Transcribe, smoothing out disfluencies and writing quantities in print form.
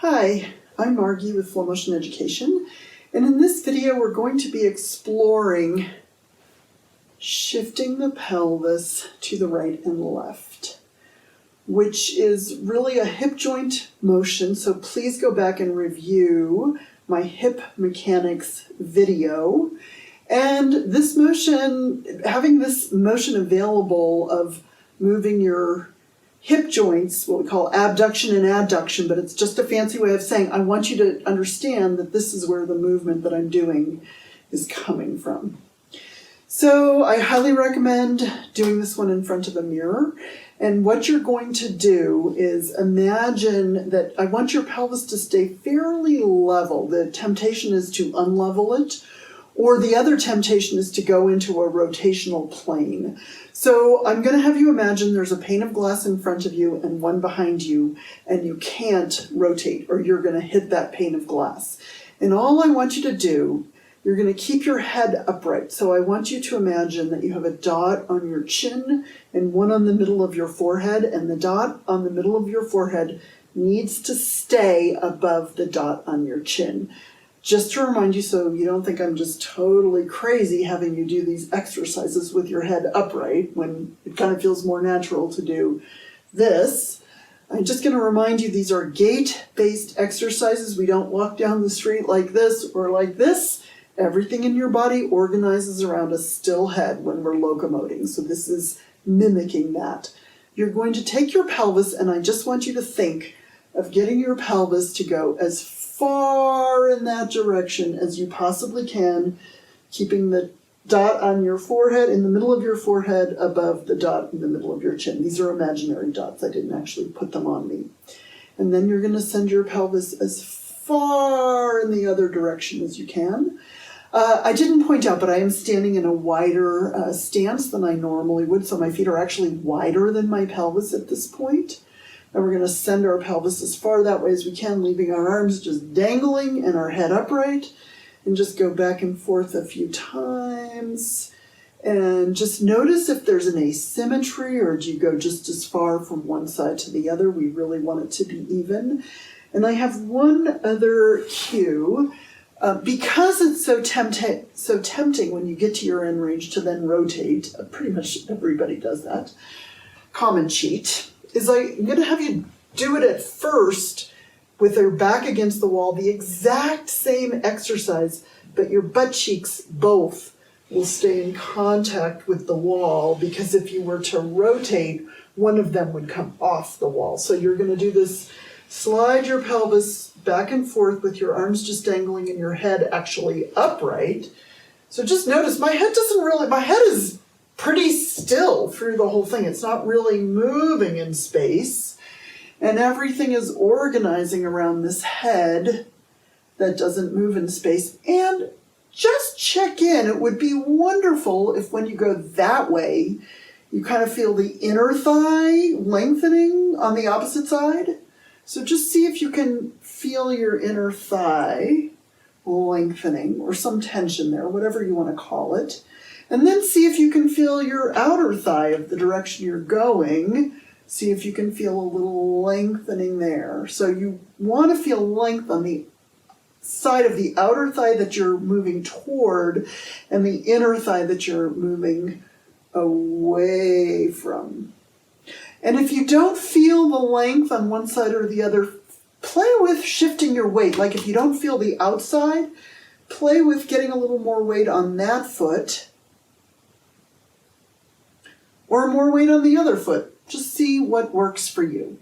Hi, I'm Margie with Flow Motion Education, and in this video we're going to be exploring shifting the pelvis to the right and left, which is really a hip joint motion, so please go back and review my hip mechanics video. And this motion, having this motion available of moving your hip joints, what we call abduction and adduction, but it's just a fancy way of saying I want you to understand that this is where the movement that I'm doing is coming from. So I highly recommend doing this one in front of a mirror. And what you're going to do is imagine that I want your pelvis to stay fairly level. The temptation is to unlevel it, or the other temptation is to go into a rotational plane. So I'm going to have you imagine there's a pane of glass in front of you and one behind you, and you can't rotate or you're going to hit that pane of glass. And all I want you to do, you're going to keep your head upright. So I want you to imagine that you have a dot on your chin and one on the middle of your forehead, and the dot on the middle of your forehead needs to stay above the dot on your chin. Just to remind you, so you don't think I'm just totally crazy having you do these exercises with your head upright when it kind of feels more natural to do this. I'm just going to remind you these are gait-based exercises. We don't walk down the street like this or like this. Everything in your body organizes around a still head when we're locomoting. So this is mimicking that. You're going to take your pelvis, and I just want you to think of getting your pelvis to go as far in that direction as you possibly can, keeping the dot on your forehead, in the middle of your forehead, above the dot in the middle of your chin. These are imaginary dots. I didn't actually put them on me. And then you're going to send your pelvis as far in the other direction as you can. I didn't point out, but I am standing in a wider stance than I normally would, so my feet are actually wider than my pelvis at this point. And we're going to send our pelvis as far that way as we can, leaving our arms just dangling and our head upright, and just go back and forth a few times. And just notice if there's an asymmetry, or do you go just as far from one side to the other? We really want it to be even. And I have one other cue. Because it's so tempting when you get to your end range to then rotate, pretty much everybody does that, common cheat, is I'm going to have you do it at first with your back against the wall, the exact same exercise, but your butt cheeks both will stay in contact with the wall, because if you were to rotate, one of them would come off the wall. So you're going to do this, slide your pelvis back and forth with your arms just dangling and your head actually upright. So just notice my head is pretty still through the whole thing. It's not really moving in space, and everything is organizing around this head that doesn't move in space. And just check in. It would be wonderful if when you go that way, you kind of feel the inner thigh lengthening on the opposite side. So just see if you can feel your inner thigh lengthening, or some tension there, whatever you want to call it. And then see if you can feel your outer thigh of the direction you're going. See if you can feel a little lengthening there. So you want to feel length on the side of the outer thigh that you're moving toward, and the inner thigh that you're moving away from. And if you don't feel the length on one side or the other, play with shifting your weight. Like if you don't feel the outside, play with getting a little more weight on that foot, or more weight on the other foot. Just see what works for you.